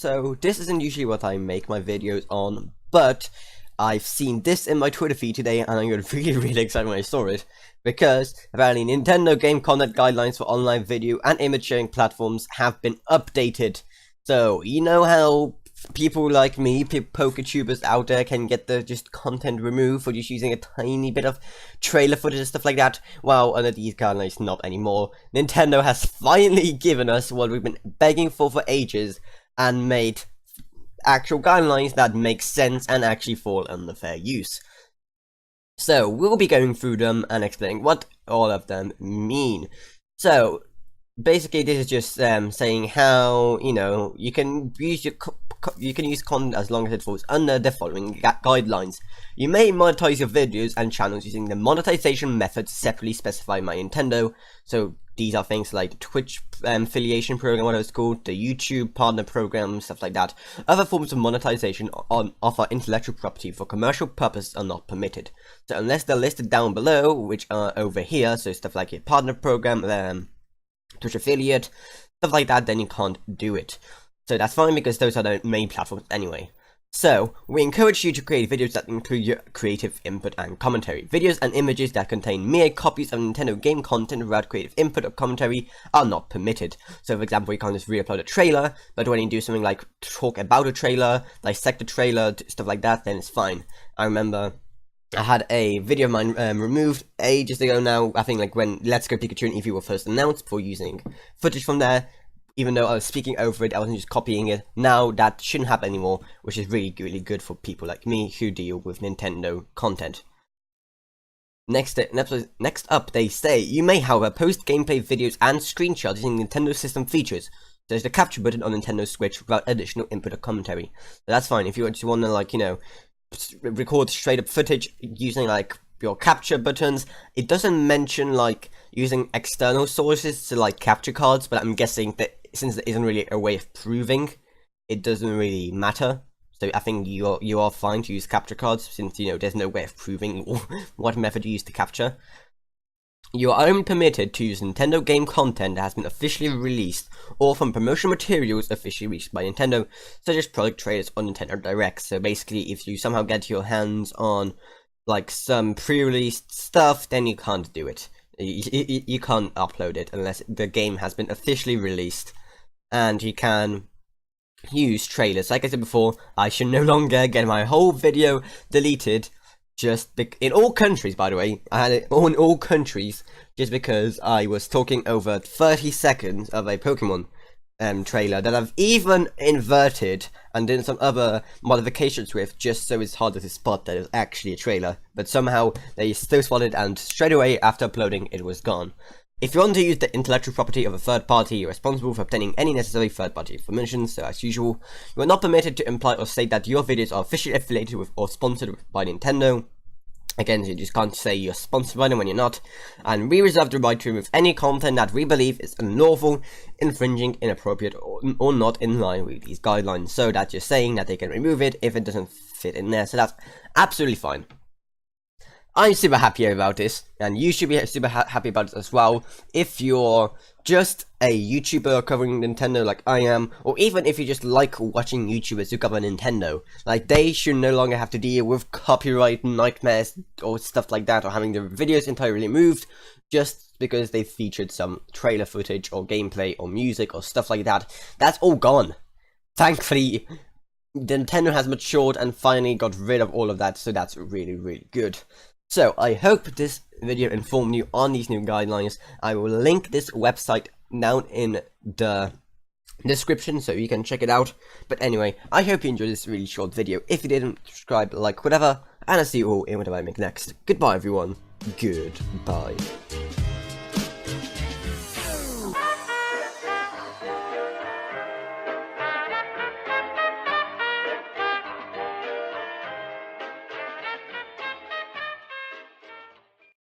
So this isn't usually what I make my videos on, but I've seen this in my Twitter feed today and I got really excited when I saw it, because apparently Nintendo game content guidelines for online video and image sharing platforms have been updated. So you know how people like me, PokeTubers out there, can get the just content removed for just using a tiny bit of trailer footage and stuff like that? Well, under these guidelines, not anymore. Nintendo has finally given us what we've been begging for ages, and made actual guidelines that make sense and actually fall under fair use. So we'll be going through them and explaining what all of them mean. So basically, this is just saying how, you know, you can use content as long as it falls under the following guidelines. You may monetize your videos and channels using the monetization methods separately specified by Nintendo. So these are things like the Twitch affiliation program, what it's called, the YouTube partner program, stuff like that. Other forms of monetization offer intellectual property for commercial purposes are not permitted. So unless they're listed down below, which are over here, so stuff like a partner program, Twitch affiliate, stuff like that, then you can't do it. So that's fine, because those are the main platforms anyway. So we encourage you to create videos that include your creative input and commentary. Videos and images that contain mere copies of Nintendo game content without creative input or commentary are not permitted. So for example, you can't just re-upload a trailer, but when you do something like talk about a trailer, dissect a trailer, stuff like that, then it's fine. I remember I had a video of mine removed ages ago now, I think like when Let's Go Pikachu and Eevee were first announced, for using footage from there. Even though I was speaking over it, I wasn't just copying it. Now that shouldn't happen anymore, which is really good for people like me who deal with Nintendo content. Next up, they say, you may however post gameplay videos and screenshots using Nintendo system features. There's the capture button on Nintendo Switch without additional input or commentary. So that's fine if you just want to, like, you know, record straight up footage using like your capture buttons. It doesn't mention like using external sources to like capture cards, but I'm guessing that since there isn't really a way of proving, it doesn't really matter. So I think you are fine to use capture cards, since, you know, there's no way of proving what method you use to capture. You are only permitted to use Nintendo game content that has been officially released, or from promotional materials officially released by Nintendo, such as product trailers or Nintendo Direct. So basically, if you somehow get your hands on like some pre-released stuff, then you can't do it. You can't upload it unless the game has been officially released. And you can use trailers. Like I said before, I should no longer get my whole video deleted, in all countries, by the way. I had it in all countries just because I was talking over 30 seconds of a Pokemon trailer that I've even inverted and done some other modifications with, just so it's harder to spot that it's actually a trailer. But somehow they still spotted it, and straight away after uploading it was gone. If you want to use the intellectual property of a third party, you're responsible for obtaining any necessary third party information. So as usual, you are not permitted to imply or state that your videos are officially affiliated with or sponsored by Nintendo. Again, you just can't say you're sponsored by them when you're not. And we reserve the right to remove any content that we believe is unlawful, infringing, inappropriate, or not in line with these guidelines. So that's just saying that they can remove it if it doesn't fit in there. So that's absolutely fine. I'm super happy about this, and you should be super happy about it as well. If you're just a YouTuber covering Nintendo like I am, or even if you just like watching YouTubers who cover Nintendo, like, they should no longer have to deal with copyright nightmares or stuff like that, or having their videos entirely removed just because they featured some trailer footage or gameplay or music or stuff like that. That's all gone. Thankfully, Nintendo has matured and finally got rid of all of that, so that's really good. So I hope this video informed you on these new guidelines. I will link this website down in the description so you can check it out. But anyway, I hope you enjoyed this really short video. If you didn't, subscribe, like, whatever, and I'll see you all in whatever I make next. Goodbye everyone. Goodbye.